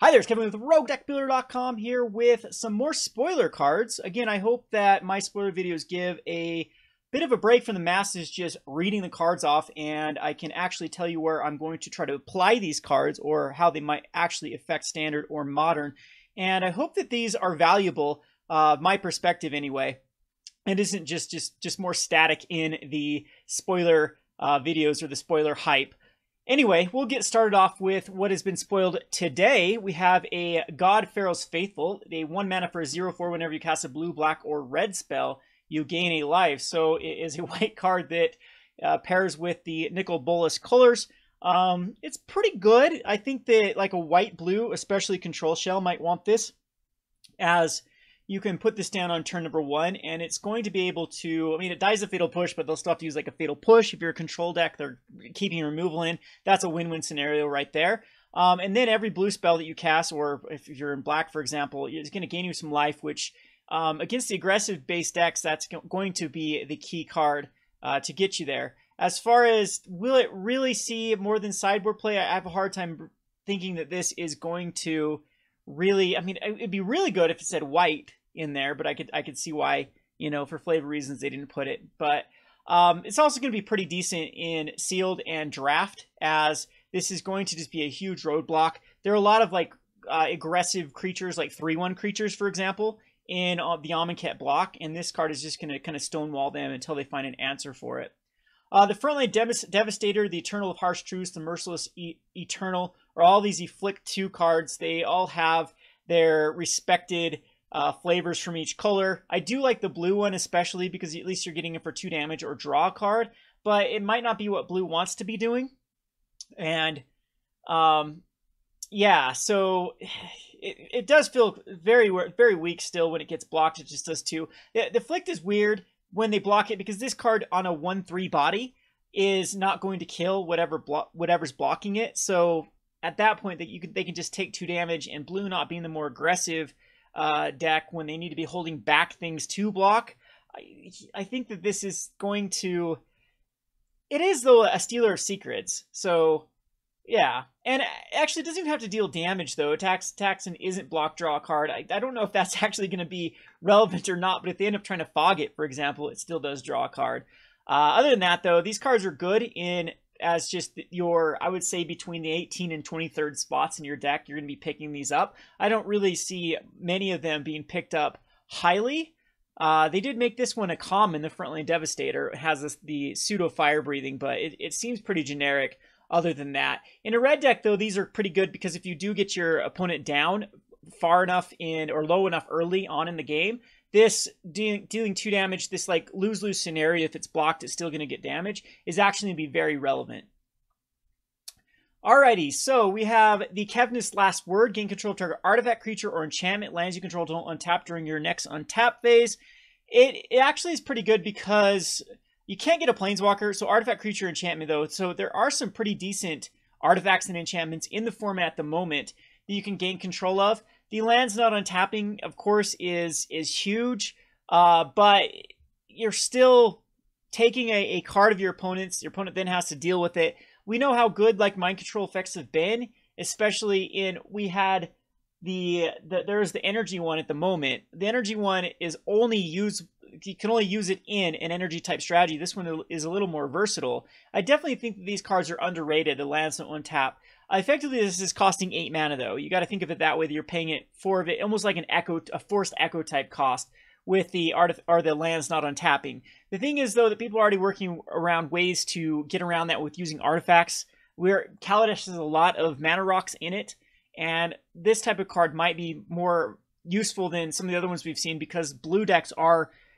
Hi there, it's Kevin with RogueDeckBuilder.com here with some more spoiler cards. Again, I hope that my spoiler videos give a bit of a break from the masses just reading the cards off, and I can actually tell you where I'm going to try to apply these cards or how they might actually affect Standard or Modern. And I hope that these are valuable, my perspective anyway. It isn't just more static in the spoiler videos or the spoiler hype. Anyway, we'll get started off with what has been spoiled today. We have a God Pharaoh's Faithful, a 1 mana for a 0/4. Whenever you cast a blue, black, or red spell, you gain a life. So it is a white card that pairs with the Nicol Bolas colors. It's pretty good. I think that like a white-blue, especially Control Shell, might want this, as you can put this down on turn number 1, and it's going to be able to, I mean, it dies a Fatal Push, but they'll still have to use like a Fatal Push. If you're a control deck, they're keeping removal in. That's a win-win scenario right there. And then every blue spell that you cast, or if you're in black, for example, is going to gain you some life, which against the aggressive base decks, that's going to be the key card to get you there. As far as, will it really see more than sideboard play? I have a hard time thinking that this is going to really, I mean, it'd be really good if it said white in there, but I could see why, you know, for flavor reasons they didn't put it. But it's also going to be pretty decent in sealed and draft, as this is going to just be a huge roadblock. There are a lot of like aggressive creatures, like 3/1 creatures, for example, in the Amonkhet block, and this card is just going to kind of stonewall them until they find an answer for it. The Frontline Devastator, the Eternal of Harsh Truths, the Merciless Eternal, or all these Afflict 2 cards. They all have their respected flavors from each color. I do like the blue one especially because at least you're getting it for 2 damage or draw a card, but it might not be what blue wants to be doing. And yeah, so it does feel very weak still when it gets blocked. It just does too. The Afflict is weird when they block it because this card on a 1/3 body is not going to kill whatever's blocking it. So at that point, they can just take 2 damage, and blue not being the more aggressive deck when they need to be holding back things to block. I think that this is going to, it is though a Stealer of Secrets, so yeah. And actually it doesn't even have to deal damage though. Attacks and isn't block draw a card. I don't know if that's actually going to be relevant or not, but if they end up trying to fog it, for example, it still does draw a card. Other than that though, these cards are good in as just your, I would say, between the 18th and 23rd spots in your deck, you're going to be picking these up. I don't really see many of them being picked up highly. They did make this one a common, the Frontline Devastator. It has the pseudo fire breathing, but it seems pretty generic other than that. In a red deck, though, these are pretty good because if you do get your opponent down far enough in or low enough early on in the game, this dealing 2 damage, this like lose-lose scenario, if it's blocked, it's still going to get damage, is actually going to be very relevant. Alrighty, so we have the Kevness Last Word. Gain control of target artifact, creature, or enchantment. Lands you control don't untap during your next untap phase. It actually is pretty good because you can't get a Planeswalker, so artifact, creature, enchantment though. So there are some pretty decent artifacts and enchantments in the format at the moment that you can gain control of. The lands not untapping, of course, is huge, but you're still taking a card of your opponent's. Your opponent then has to deal with it. We know how good like mind control effects have been, especially in, we had there's the energy one at the moment. The energy one is only used, you can only use it in an energy type strategy. This one is a little more versatile. I definitely think that these cards are underrated. The lands not untap. Effectively, this is costing 8 mana, though. You got to think of it that way, that you're paying it 4 of it, almost like a forced echo type cost with the lands not untapping. The thing is, though, that people are already working around ways to get around that with using artifacts, where Kaladesh has a lot of mana rocks in it, and this type of card might be more useful than some of the other ones we've seen because blue decks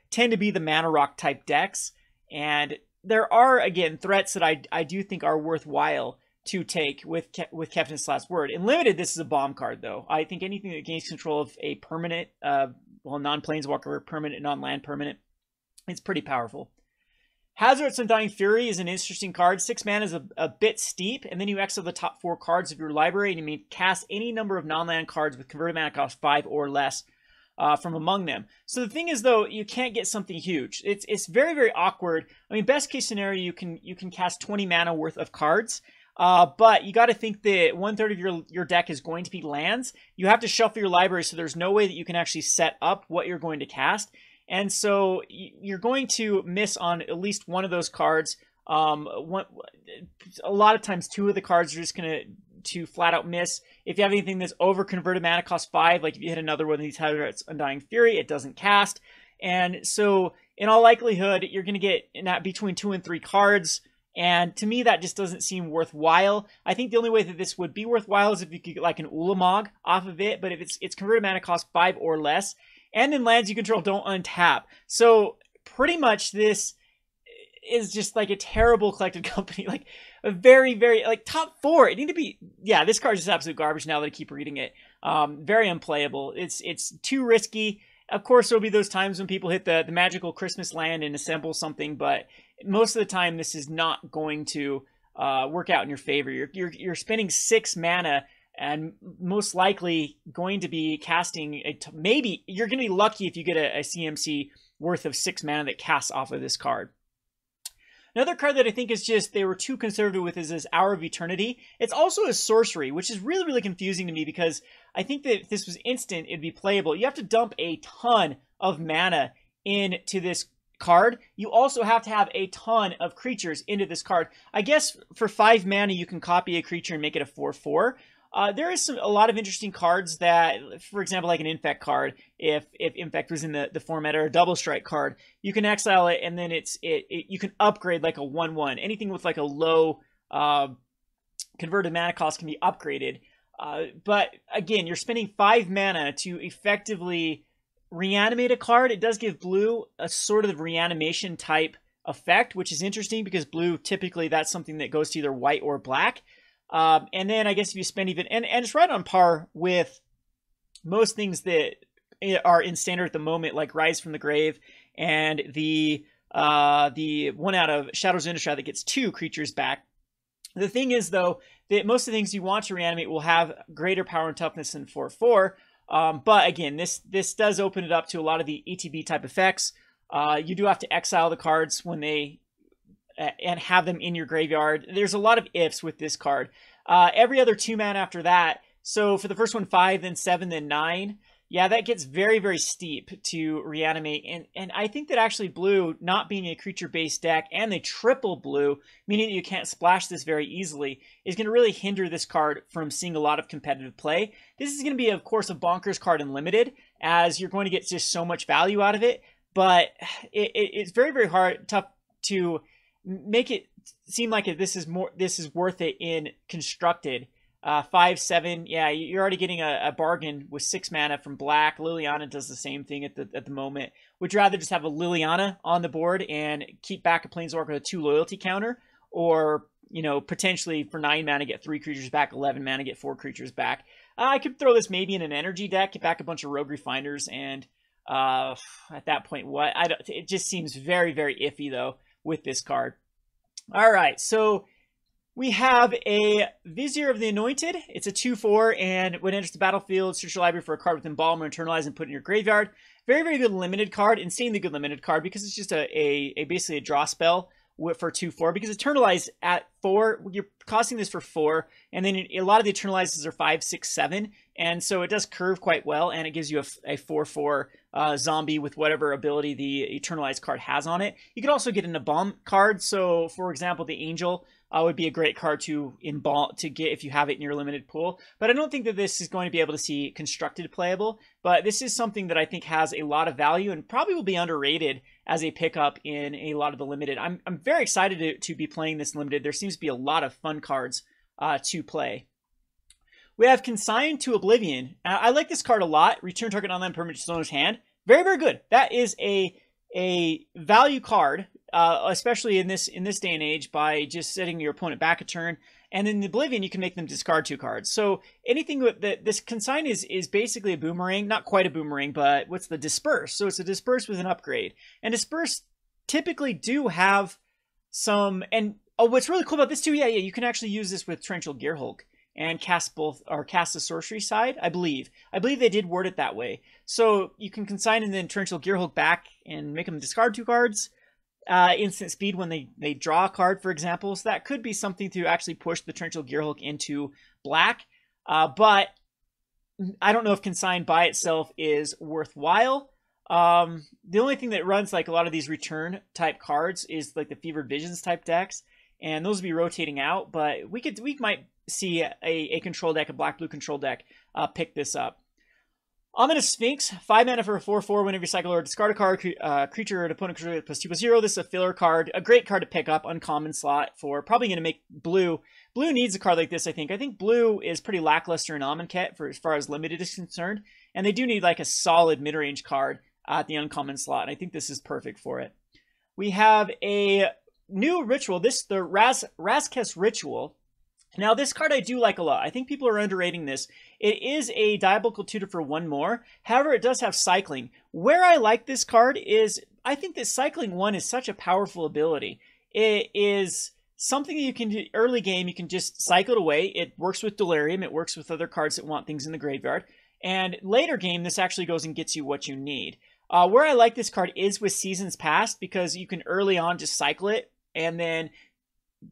tend to be the mana rock type decks, and there are, again, threats that I do think are worthwhile to take with Kevness Last Word. In Limited, this is a bomb card, though. I think anything that gains control of a permanent, non-planeswalker permanent, non-land permanent, it's pretty powerful. Hazardous Undying Fury is an interesting card. 6 mana is a bit steep, and then you exile the top 4 cards of your library, and you may cast any number of non-land cards with converted mana cost 5 or less from among them. So the thing is, though, you can't get something huge. It's very awkward. I mean, best case scenario, you can cast 20 mana worth of cards. But you got to think that 1/3 of your deck is going to be lands. You have to shuffle your library, so there's no way that you can actually set up what you're going to cast. And so you're going to miss on at least one of those cards. A lot of times, two of the cards are just going to flat out miss. If you have anything that's over converted mana cost 5, like if you hit another one of these Hydrate's Undying Fury, it doesn't cast. And so in all likelihood, you're going to get in that between 2 and 3 cards. And to me, that just doesn't seem worthwhile. I think the only way that this would be worthwhile is if you could get like an Ulamog off of it. But if it's converted mana cost 5 or less, and then lands you control don't untap. So pretty much this is just like a terrible collected company. Like a very, very, like top 4. It need to be, yeah, this card is just absolute garbage now that I keep reading it. Very unplayable. It's too risky. Of course, there'll be those times when people hit the magical Christmas land and assemble something, but most of the time, this is not going to work out in your favor. You're spending 6 mana and most likely going to be casting maybe you're going to be lucky if you get a CMC worth of 6 mana that casts off of this card. Another card that I think is just they were too conservative with is this Hour of Eternity. It's also a sorcery, which is really, really confusing to me because I think that if this was instant, it'd be playable. You have to dump a ton of mana into this card. You also have to have a ton of creatures into this card. I guess for 5 mana, you can copy a creature and make it a 4/4. There is a lot of interesting cards that, for example, like an Infect card, if Infect was in the format, or a Double Strike card, you can exile it and then you can upgrade like a 1/1. Anything with like a low converted mana cost can be upgraded. But again, you're spending 5 mana to effectively reanimate a card. It does give blue a sort of reanimation type effect, which is interesting because blue, typically that's something that goes to either white or black. And then I guess if you spend even, and it's right on par with most things that are in standard at the moment, like Rise from the Grave and the one out of Shadows of Innistrad that gets 2 creatures back. The thing is, though, that most of the things you want to reanimate will have greater power and toughness than 4/4. But again, this does open it up to a lot of the ETB type effects. You do have to exile the cards when they and have them in your graveyard. There's a lot of ifs with this card. Every other 2 mana after that. So for the first one, 5, then 7, then 9. Yeah, that gets very, very steep to reanimate. And I think that actually blue, not being a creature-based deck, and the triple blue, meaning that you can't splash this very easily, is going to really hinder this card from seeing a lot of competitive play. This is going to be, of course, a bonkers card in Limited, as you're going to get just so much value out of it. But it's very, very tough to make it seem like this is worth it in Constructed. 5, 7, yeah, you're already getting a bargain with 6 mana from black. Liliana does the same thing at the moment. Would you rather just have a Liliana on the board and keep back a Planeswalker with a 2 loyalty counter, or potentially for 9 mana get 3 creatures back, 11 mana get 4 creatures back? I could throw this maybe in an energy deck, get back a bunch of Rogue Refiners, and at that point, it just seems very, very iffy though with this card. All right, so we have a Vizier of the Anointed. It's a 2/4, and when it enters the battlefield, search your library for a card with Embalm or Internalize and put it in your graveyard. Very, very good limited card, insanely good limited card, because it's just basically a draw spell for 2/4. Because Eternalize at 4, you're costing this for 4, and then a lot of the Eternalizes are 5, 6, 7, and so it does curve quite well, and it gives you a 4/4 zombie with whatever ability the Eternalized card has on it. You could also get an Embalm card. So, for example, the Angel would be a great card to get if you have it in your limited pool. But I don't think that this is going to be able to see Constructed playable. But this is something that I think has a lot of value and probably will be underrated as a pickup in a lot of the limited. I'm very excited to be playing this limited. There seems to be a lot of fun cards to play. We have Consigned to Oblivion. I like this card a lot. Return target online permanent to owner's hand. Very, very good. That is a value card, especially in this day and age, by just setting your opponent back a turn. And in Oblivion, you can make them discard 2 cards. So anything that this Consign is basically a boomerang. Not quite a boomerang, but what's the Disperse? So it's a Disperse with an upgrade. And Disperse typically do have some... And what's really cool about this too, yeah, you can actually use this with Torrential Gearhulk and cast the sorcery side, I believe. I believe they did word it that way. So you can consign and then Torrential Gearhulk back and make them discard 2 cards. instant speed when they draw a card, for example. So that could be something to actually push the Torrential Gearhook into black. But I don't know if Consign by itself is worthwhile. The only thing that runs like a lot of these return type cards is like the Fevered Visions type decks, and those will be rotating out. But we might see a control deck, a black-blue control deck, pick this up. Ominous Sphinx, 5 mana for a 4/4. Whenever you cycle or discard a card, creature or opponent controller +2/+0. This is a filler card, a great card to pick up, uncommon slot for probably going to make blue. Blue needs a card like this, I think. I think blue is pretty lackluster in Amonkhet for as far as limited is concerned, and they do need like a solid mid-range card at the uncommon slot. And I think this is perfect for it. We have a new ritual. The Razkes Ritual. Now, this card I do like a lot. I think people are underrating this. It is a Diabolical Tutor for 1 more. However, it does have cycling. Where I like this card is I think that cycling 1 is such a powerful ability. It is something that you can do early game. You can just cycle it away. It works with Delirium. It works with other cards that want things in the graveyard. And later game, this actually goes and gets you what you need. Where I like this card is with Seasons Past, because you can early on just cycle it, and then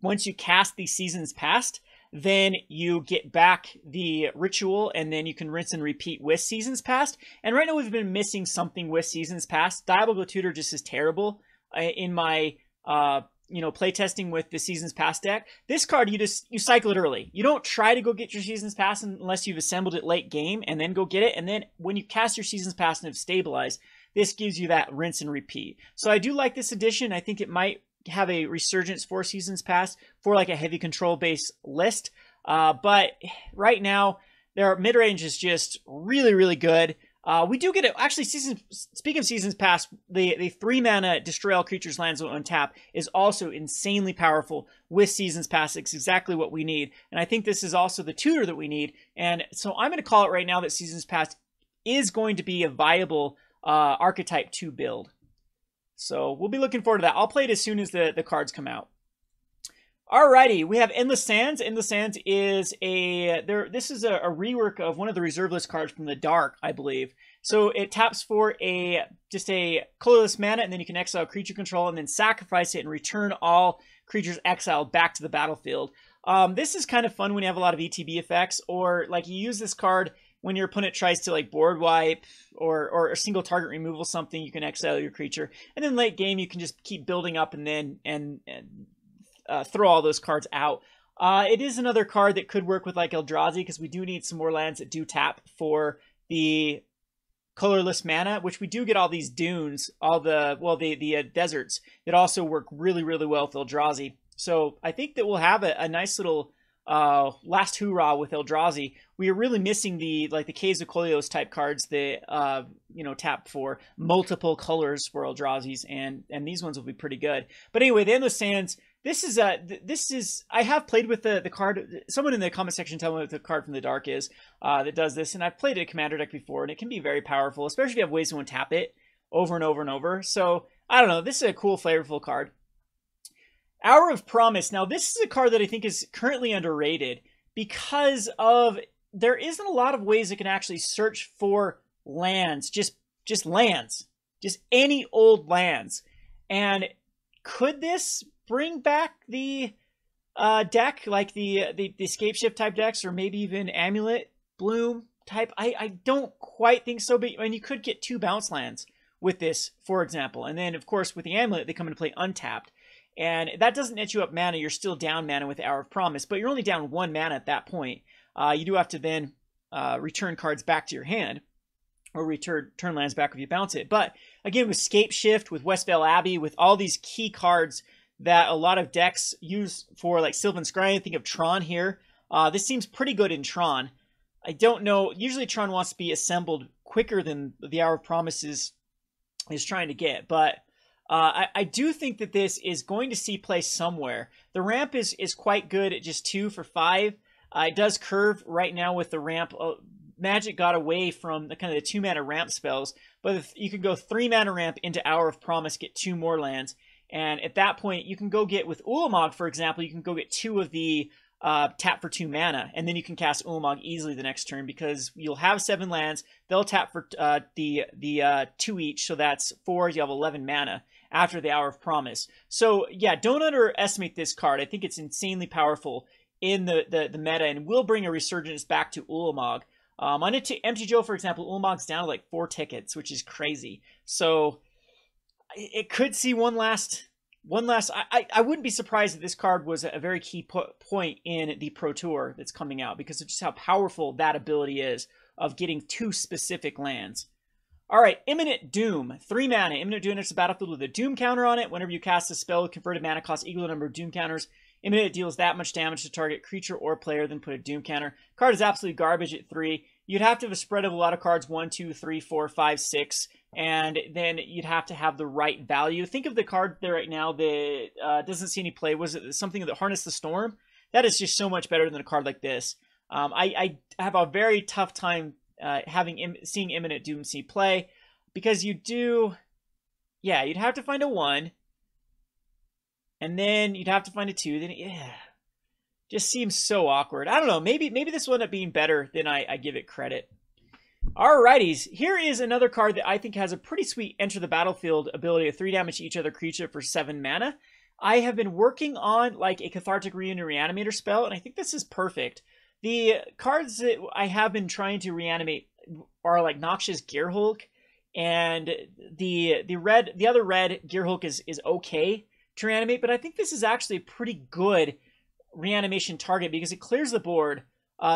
once you cast the Seasons Past, then you get back the ritual, and then you can rinse and repeat with Seasons Past. And right now we've been missing something with Seasons Past. Diabolical Tutor just is terrible in my playtesting with the Seasons Past deck. This card, you cycle it early. You don't try to go get your Seasons Past unless you've assembled it late game and then go get it. And then when you cast your Seasons Past and have stabilized, this gives you that rinse and repeat. So I do like this addition. I think it might have a resurgence for Seasons Past for like a heavy control base list. But right now, their mid-range is just really, really good. We do get it. Actually, speaking of Seasons Past, the 3 mana Destroy All Creatures Lands on tap is also insanely powerful with Seasons Past. It's exactly what we need. And I think this is also the tutor that we need. And so I'm going to call it right now that Seasons Past is going to be a viable archetype to build. So we'll be looking forward to that. I'll play it as soon as the cards come out. Alrighty, we have Endless Sands. Endless Sands is this is a rework of one of the reserve list cards from the Dark, I believe. So it taps for just a colorless mana, and then you can exile creature control and then sacrifice it and return all creatures exiled back to the battlefield. This is kind of fun when you have a lot of ETB effects, or like you use this card when your opponent tries to like board wipe or a single target removal something. You can exile your creature, and then late game you can just keep building up and then throw all those cards out. It is another card that could work with like Eldrazi, because we do need some more lands that do tap for the colorless mana, which we do get all these dunes, the deserts that also work really, really well with Eldrazi. So I think that we'll have a nice little last hoorah with Eldrazi. We are really missing the Caves of Kolios type cards that tap for multiple colors for Eldrazi's, and these ones will be pretty good. But anyway, the Endless Sands. This is I have played with the card. Someone in the comment section tell me what the card from the Dark is that does this, and I've played a commander deck before, and it can be very powerful, especially if you have ways to untap it over and over and over. So I don't know. This is a cool, flavorful card. Hour of Promise. Now, this is a card that I think is currently underrated because there isn't a lot of ways it can actually search for lands, just lands, just any old lands. And could this bring back the deck, like the Escape Shift type decks, or maybe even Amulet Bloom type? I don't quite think so, but you could get 2 bounce lands with this, for example. And then, of course, with the Amulet, they come into play untapped. And that doesn't net you up mana. You're still down mana with the Hour of Promise, but you're only down 1 mana at that point. You do have to then return cards back to your hand, or return lands back if you bounce it. But again, with Scape Shift, with Westvale Abbey, with all these key cards that a lot of decks use for like Sylvan Scry, think of Tron here. This seems pretty good in Tron. I don't know. Usually Tron wants to be assembled quicker than the Hour of Promise is trying to get, but I do think that this is going to see play somewhere. The ramp is quite good at just 2 for 5. It does curve right now with the ramp. Magic got away from the kind of the 2 mana ramp spells, but if you could go 3 mana ramp into Hour of Promise, get 2 more lands, and at that point you can go get, with Ulamog for example, you can go get 2 of the tap for 2 mana, and then you can cast Ulamog easily the next turn, because you'll have 7 lands. They'll tap for the 2 each, so that's 4. You have 11 mana. after the Hour of Promise. So yeah, don't underestimate this card. I think it's insanely powerful in the meta and will bring a resurgence back to Ulamog. On MTG, for example, Ulamog's down to like 4 tickets, which is crazy. So it could see one last. I wouldn't be surprised if this card was a very key point in the Pro Tour that's coming out, because of just how powerful that ability is of getting 2 specific lands. All right, Imminent Doom, 3 mana. Imminent Doom enters the battlefield with a Doom counter on it. Whenever you cast a spell with converted mana cost equal to the number of Doom counters, Imminent deals that much damage to target creature or player, then put a Doom counter. Card is absolutely garbage at 3. You'd have to have a spread of a lot of cards, 1, 2, 3, 4, 5, 6, and then you'd have to have the right value. Think of the card there right now that doesn't see any play. Was it something that Harness the Storm? That is just so much better than a card like this. I have a very tough time seeing Imminent Doom see play, because you do, yeah, you'd have to find a 1, and then you'd have to find a 2. Then yeah, just seems so awkward. I don't know. Maybe this will end up being better than I give it credit. Alrighties, here is another card that I think has a pretty sweet enter the battlefield ability of 3 damage to each other creature for 7 mana. I have been working on like a Cathartic Reunion Reanimator spell, and I think this is perfect. The cards that I have been trying to reanimate are like Noxious Gearhulk, and the other red Gearhulk is okay to reanimate, but I think this is actually a pretty good reanimation target because it clears the board.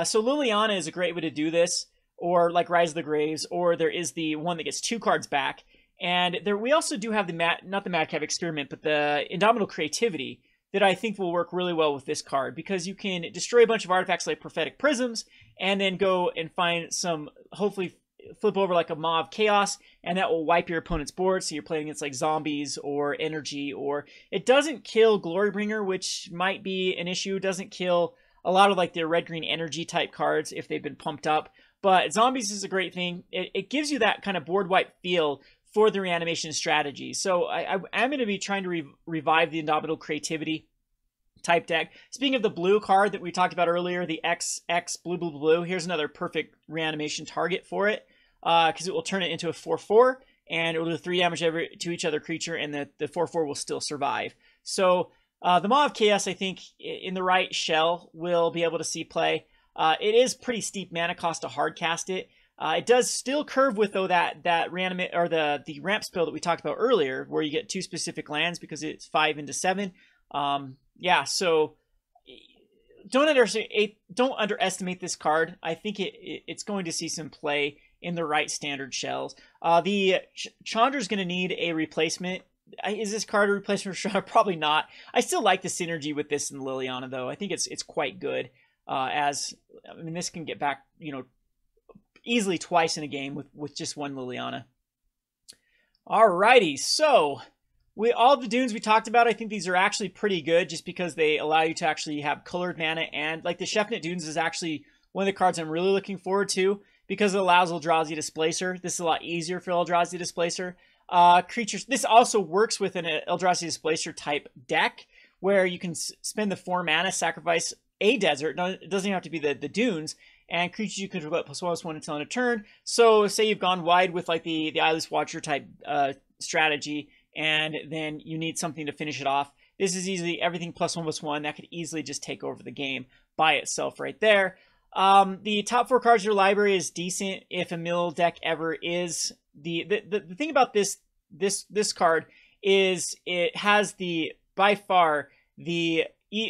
So Liliana is a great way to do this, or like Rise of the Graves, or there is the one that gets 2 cards back. And there we also do have not the Madcap Experiment, but the Indomitable Creativity that I think will work really well with this card, because you can destroy a bunch of artifacts like Prophetic Prisms and then go and find some, hopefully flip over like a Maw of Chaos, and that will wipe your opponent's board. So you're playing against like zombies or energy, or it doesn't kill Glorybringer, which might be an issue. It doesn't kill a lot of like the red-green energy type cards if they've been pumped up. But zombies is a great thing. It gives you that kind of board wipe feel for the reanimation strategy. So I'm going to be trying to revive the Indomitable Creativity type deck. Speaking of the blue card that we talked about earlier, the XX blue, blue, blue, here's another perfect reanimation target for it, because it will turn it into a 4/4, and it will do 3 damage to each other creature, and the 4/4 will still survive. So the Maw of Chaos, I think, in the right shell, will be able to see play. It is pretty steep mana cost to hard cast it. It does still curve with, though, that reanimate, or the ramp spell that we talked about earlier, where you get 2 specific lands because it's 5 into 7. Yeah, so don't underestimate this card. I think it's going to see some play in the right standard shells. The Chandra's going to need a replacement. Is this card a replacement for Chandra? Probably not. I still like the synergy with this and Liliana, though. I think it's quite good. This can get back, easily twice in a game with just 1 Liliana. Alrighty, so all the dunes we talked about, I think these are actually pretty good, just because they allow you to actually have colored mana, and like the Shefnet Dunes is actually one of the cards I'm really looking forward to, because it allows Eldrazi Displacer. This is a lot easier for Eldrazi Displacer. Creatures. This also works with an Eldrazi Displacer type deck, where you can spend the 4 mana, sacrifice a desert. No, it doesn't have to be the dunes, and creatures you control +1/+1 until end of turn. So say you've gone wide with like the Eyeless Watcher type strategy, and then you need something to finish it off. This is easily everything +1/+1. That could easily just take over the game by itself right there. The top 4 cards of your library is decent if a mill deck ever is. The thing about this card is it has by far the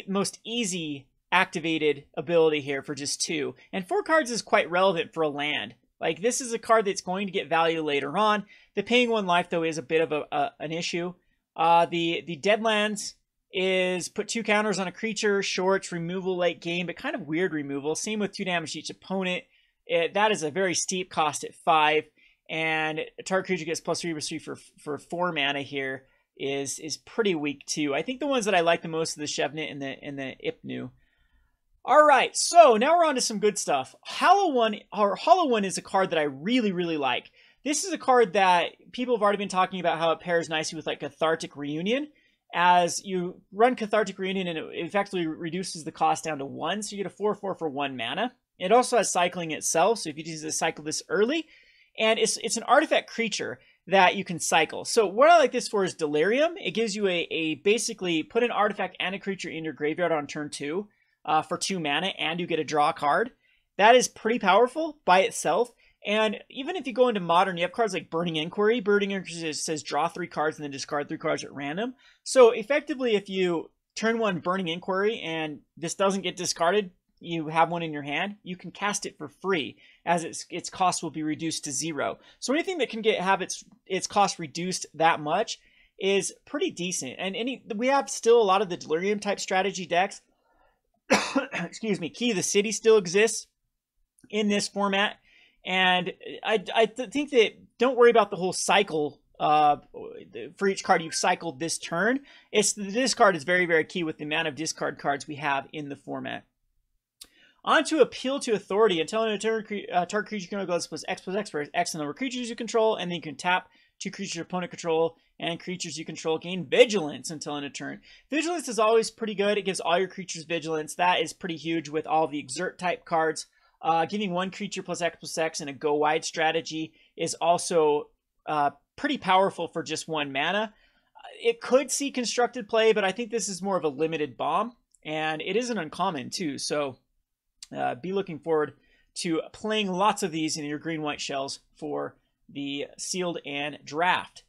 most easy activated ability here for just 2. And 4 cards is quite relevant for a land. Like, this is a card that's going to get value later on. The paying 1 life, though, is a bit of an issue. The Deadlands is put 2 counters on a creature, shorts, removal late game, but kind of weird removal. Same with 2 damage to each opponent. That is a very steep cost at 5. And a target creature gets +3/+3 for 4 mana here is pretty weak too. I think the ones that I like the most are the Shevnet and the Ipnu. Alright, so now we're on to some good stuff. Hollow One is a card that I really, really like. This is a card that people have already been talking about how it pairs nicely with like Cathartic Reunion. As you run Cathartic Reunion, and it effectively reduces the cost down to 1, so you get a 4/4 for 1 mana. It also has cycling itself, so if you choose to cycle this early, and it's an artifact creature that you can cycle. So what I like this for is Delirium. It gives you a basically put an artifact and a creature in your graveyard on turn 2 for 2 mana, and you get a draw card. That is pretty powerful by itself. And even if you go into Modern, you have cards like Burning Inquiry. Burning Inquiry says draw 3 cards and then discard 3 cards at random. So effectively, if you turn 1 Burning Inquiry and this doesn't get discarded, you have one in your hand, you can cast it for free, as its cost will be reduced to 0. So anything that can have its cost reduced that much is pretty decent. And we have still a lot of the Delirium type strategy decks. Excuse me. Key to the City still exists in this format, and I think that don't worry about the whole cycle. For each card you've cycled this turn, the discard is very, very key with the amount of discard cards we have in the format. On to Appeal to Authority. Until an target creature control goes +X for X the number of creatures you control, and then you can tap 2 creatures your opponent control, and creatures you control gain Vigilance until end of turn. Vigilance is always pretty good. It gives all your creatures Vigilance. That is pretty huge with all the Exert type cards. Giving 1 creature +X and a go wide strategy is also pretty powerful for just 1 mana. It could see constructed play, but I think this is more of a limited bomb, and it is an uncommon too, so be looking forward to playing lots of these in your green-white shells for the Sealed and Draft.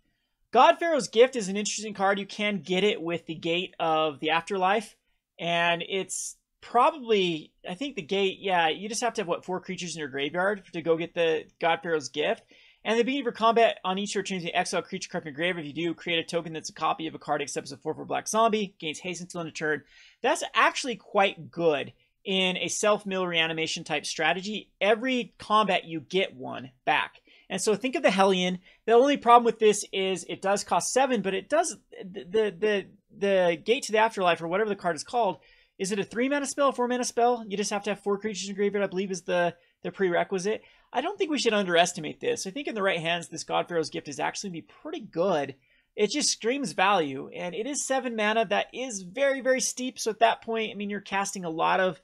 Godpharaoh's Gift is an interesting card. You can get it with the Gate of the Afterlife, and it's probably, I think the Gate, yeah, you just have to have, what, 4 creatures in your graveyard to go get the Godpharaoh's Gift. And at the beginning of your combat, on each your turn, you exile creature card from your graveyard. If you do, create a token that's a copy of a card except as a 4/4 black zombie, gains haste until end of turn. That's actually quite good in a self-mill reanimation type strategy. Every combat you get 1 back. And so think of the Hellion. The only problem with this is it does cost 7, but it does the Gate to the Afterlife, or whatever the card is called. Is it a 3-mana spell, a 4-mana spell? You just have to have 4 creatures in your graveyard, I believe, is the prerequisite. I don't think we should underestimate this. I think in the right hands, this Godpharaoh's Gift is actually be pretty good. It just screams value, and it is 7 mana. That is very, very steep. So at that point, I mean, you're casting a lot of,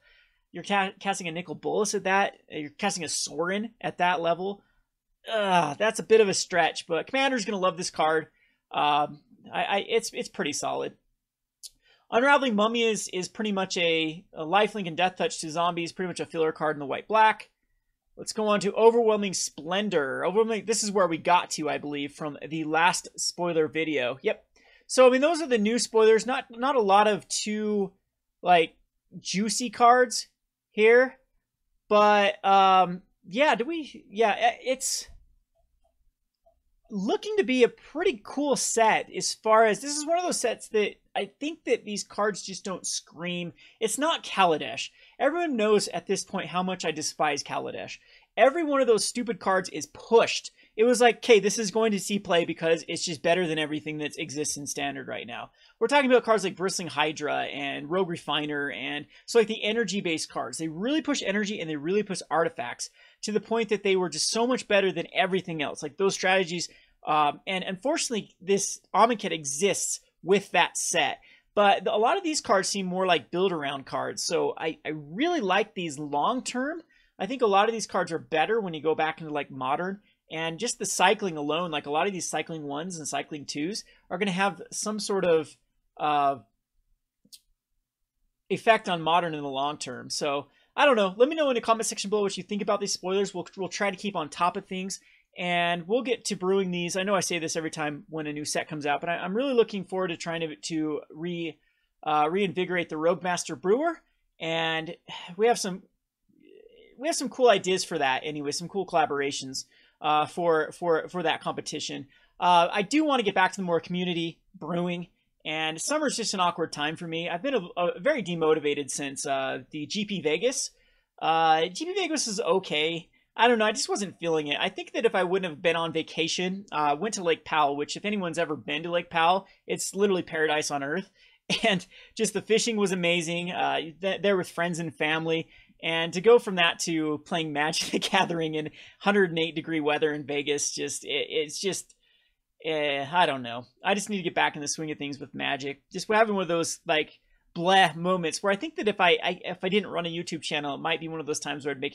you're casting a Nicol Bolas at that. You're casting a Sorin at that level. That's a bit of a stretch, but Commander's going to love this card. It's pretty solid. Unraveling Mummy is pretty much a lifelink and death touch to zombies, pretty much a filler card in the white-black. Let's go on to Overwhelming Splendor. This is where we got to, I believe, from the last spoiler video. Yep. So, I mean, those are the new spoilers. Not a lot of too, like, juicy cards here. But, yeah, it's looking to be a pretty cool set as far as, this is one of those sets that I think that these cards just don't scream. It's not Kaladesh. Everyone knows at this point how much I despise Kaladesh. Every one of those stupid cards is pushed. It was like, okay, this is going to see play because it's just better than everything that exists in Standard right now. We're talking about cards like Bristling Hydra and Rogue Refiner, and so like the energy-based cards. They really push energy and they really push artifacts to the point that they were just so much better than everything else. Like those strategies, and unfortunately, this Amonkhet exists with that set. But a lot of these cards seem more like build-around cards, so I really like these long-term. I think a lot of these cards are better when you go back into like Modern, and just the cycling alone, like a lot of these cycling 1s and cycling 2s are going to have some sort of effect on Modern in the long term. So I don't know. Let me know in the comment section below what you think about these spoilers. We'll try to keep on top of things, and we'll get to brewing these. I know I say this every time when a new set comes out, but I'm really looking forward to trying to reinvigorate the Rogue Master Brewer, and we have some cool ideas for that. Anyway, some cool collaborations for that competition. I do want to get back to the more community brewing, and summer's just an awkward time for me. I've been very demotivated since the GP Vegas. GP Vegas is okay. I don't know. I just wasn't feeling it. I think that if I wouldn't have been on vacation, went to Lake Powell, which if anyone's ever been to Lake Powell, it's literally paradise on earth. And just the fishing was amazing. There with friends and family. And to go from that to playing Magic the Gathering in 108-degree weather in Vegas, it's just, I don't know. I just need to get back in the swing of things with Magic. Just having one of those, like, bleh moments where I think that if I didn't run a YouTube channel, it might be one of those times where I'd make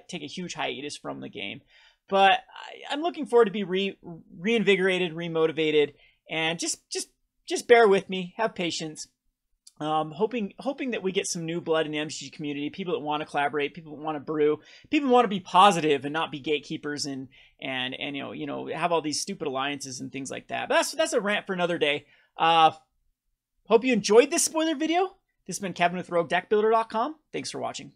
take a huge hiatus from the game. But I'm looking forward to be reinvigorated, remotivated, and just bear with me, have patience. Hoping that we get some new blood in the MTG community, people that want to collaborate, people that want to brew, people who want to be positive and not be gatekeepers and have all these stupid alliances and things like that. But that's a rant for another day. Hope you enjoyed this spoiler video. This has been Kevin with RogueDeckBuilder.com. Thanks for watching.